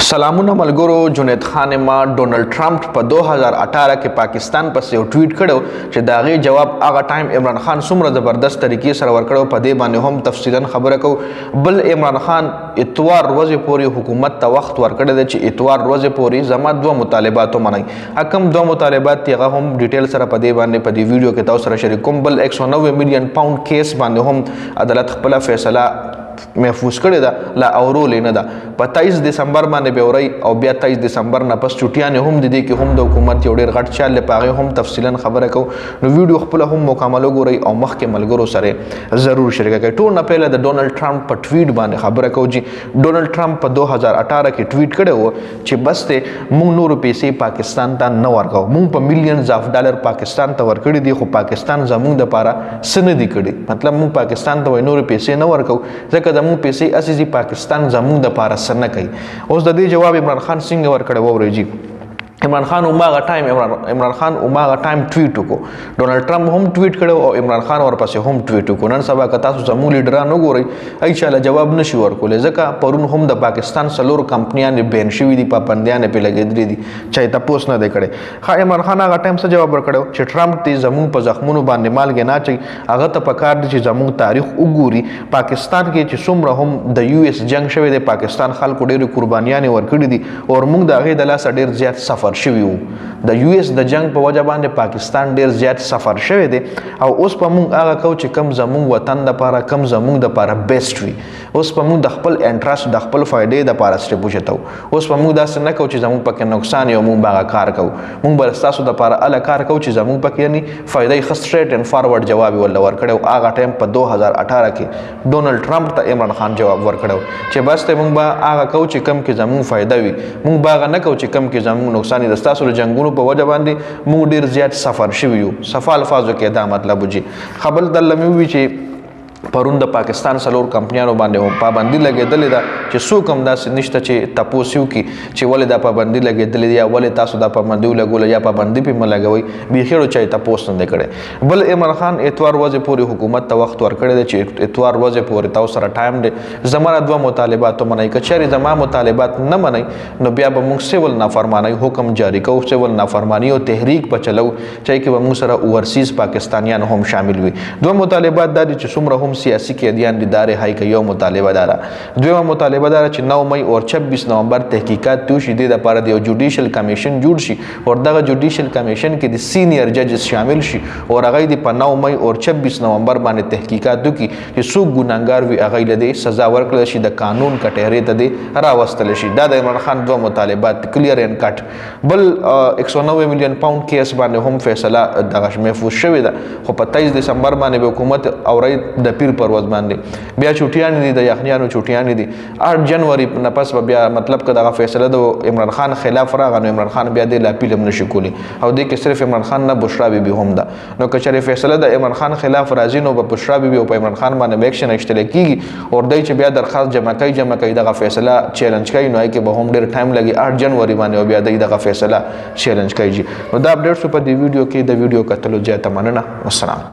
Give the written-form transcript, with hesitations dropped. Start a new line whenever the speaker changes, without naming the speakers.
سلامونه ملګرو. جنید خان ما ډونلډ ټرمپ په 2018 کې پاکستان پسې یو ټویټ کړو چې دا غي جواب هغه ټایم عمران خان څومره زبردست طریقې سره ورکړو. په دې باندې هم تفصیلا خبره کو. بل عمران خان اتوار ورځې پورې حکومت ته وخت ورکړی دی چې اتوار ورځې پورې زما دوه مطالبات ومنئ. حکم دوه مطالبات هغه هم ډیټیل سره په دې باندې په دې ویډیو کې تاسو سره شریک کوم. بل 190 میلیون پاوند کیس باندې هم عدالت خپل فیصله محفوظ کړی دا لا اورولې نه ده. په 23 دسمبر باندې به وري او بیا 23 دسمبر نه پس چټیانې هم د دې کې هم د حکومت یو ډېر غټ چال لپاره هم تفصیلا خبره کو. نو ویډیو خپل هم مکمل وګورئ او مخکې ملګرو سره ضرور شریک کړئ. ټول نه پهله د ډونلډ ټرمپ په ټویټ باندې خبره کو چې ډونلډ ټرمپ په 2018 کې ټویټ کړی و چې بس ته موږ نور پیسې پاکستان ته نه ورکو. موږ په میلیونز اف ډالر پاکستان ته ورکړي دي خو پاکستان زموږ د لپاره څه نه دي کړي. مطلب موږ پاکستان ته نور پیسې نه ورکو ځکه زموږ پیسې اساسي پاکستان زموږ د لپاره څه نه کوي. اوس د دې جواب عمران خان څنګه ورکړی وورئ جی. عمران خان عمر ټایم ټویټ وکړو. ډونلډ ټرمپ هم ټویټ کړو او عمران خان ورپسې هم ټویټ وکړو. نن سبا که تاسو زموږ لیډران وګورئ ای چاله جواب نشي ورکولی ځکه پرون هم د پاکستان څلور کمپنیانې بین شوي دي، پابندیانې پرې لګېدلي دي، چا یې تپوس نه دی کړی. ښه عمران خان هغه ټایم څه جواب ورکړی چې ټرمپ ته زموږ په زخمونو باندې مالګې نه اچوي. هغه ته پکار دی چې زموږ تاریخ وګوري. پاکستان کې چې څومره هم د یو اس جنگ شوی دی، پاکستان خلکو ډېرې قربانیانې ورکړي دي او موږ د هغې د لاسه ډېر زیات سفر شوي وو. د یو اس د جنگ په وجه باندې پاکستان ډیر زیات سفر شوی دی او اوس په موږ هغه کو چې کم زموږ وطن د لپاره کم زموږ د لپاره بیسټ وي. اوس په موږ د خپل انټرست د خپل فائدې د لپاره سټیپ وچتو. اوس په موږ داسې نه کو چې زموږ پکې نقصان یو موږ هغه کار کو. موږ بل تاسو د لپاره ال کار کو چې زموږ پکې یعنی فائدې خستریټ اند فارورډ جواب ول ورکړو. هغه ټایم په 2018 کې ډونلډ ټرمپ ته عمران خان جواب ورکړو چې بس ته موږ به هغه کو چې کم کې زموږ فائدہ وي. موږ باغ نه کو چې کم کې زموږ نقصان دي. تاسو له جنگونو په وجه باندې موږ ډیر زیات سفر شوي یو. صفا الفاظو کې دا مطلب وجي خبر د لمې وی چې پرون د پاکستان څلور کمپنیانو باندې هم پابندي لګېدلې ده چې څوک هم داسې نشته چې تپوس وکړي چې ولې دا پابندي لګېدلې ده یا ولې تاسو دا پابندي ولګوله یا پابندي پې مه لګوئ. بیخي چا یې تپوس نه دی کړی. بل عمران خان اتوار ورځې پورې حکومت ته وخت ورکړی دی چې اتوار ورځې پورې تاسو سره ټایم دی زما دوه مطالبات ومنئ. که چېرې زما مطالبات نه منئ نو بیا به موږ سیول نافرمانۍ حکم جاري کوو، سیول نافرماني او تحریک به چلو چې کې به موږ سره اوورسیز پاکستانیان هم شامل وي. دوه مطالبات دا دي چې څومره هم سیاسي قیدیان دي دا رهایی کوي. یو مطالبه داره. دویمه مطالبه داره چې 9 مئی او 26 نومبر تحقیقات وشي. د لپاره د یو جوډیشل کمیشن جوړ شي او دغه جوډیشل کمیشن کې د سینیئر ججز شامل شي او هغه د په 9 مئی او 26 نومبر باندې تحقیقات وکړي چې څوک ګناهګار وي هغه له سزا ورکړل شي، د قانون کټهرې ته دی راوستل شي. دا د عمران خان دوه مطالبات کلیر اینڈ کټ. بل 190 میلیون پاوند کیس باندې هم فیصله دغه محفوظ شوې ده خو په 23 دسمبر باندې حکومت اوري د پیر پر ورځ باندې بیا چوټیانې دي، د یخنیانو چوټیانې دي. 8 جنوري نه پس بیا مطلب که دغه فیصله د عمران خان خلاف راغی نو عمران خان بیا د اپیل هم نشي کولی او دې کې صرف عمران خان نه بشرا بیبي هم ده. نو که چېرې فیصله د عمران خان خلاف راځي نو به بشرا بیبي او په عمران خان باندې ایکشن اخیستل کېږي او دوی چې بیا درخواست جمع کوي دغه فیصله چیلنج کوي نو هغې کې به هم ډېر ټایم لګي 8 جنوري باندې او بیا دوی دغه فیصله چیلنج کوي. نو دا اپډیټس په دې ویډیو کې د ویډیو کتلو زیاته مننه. والسلام.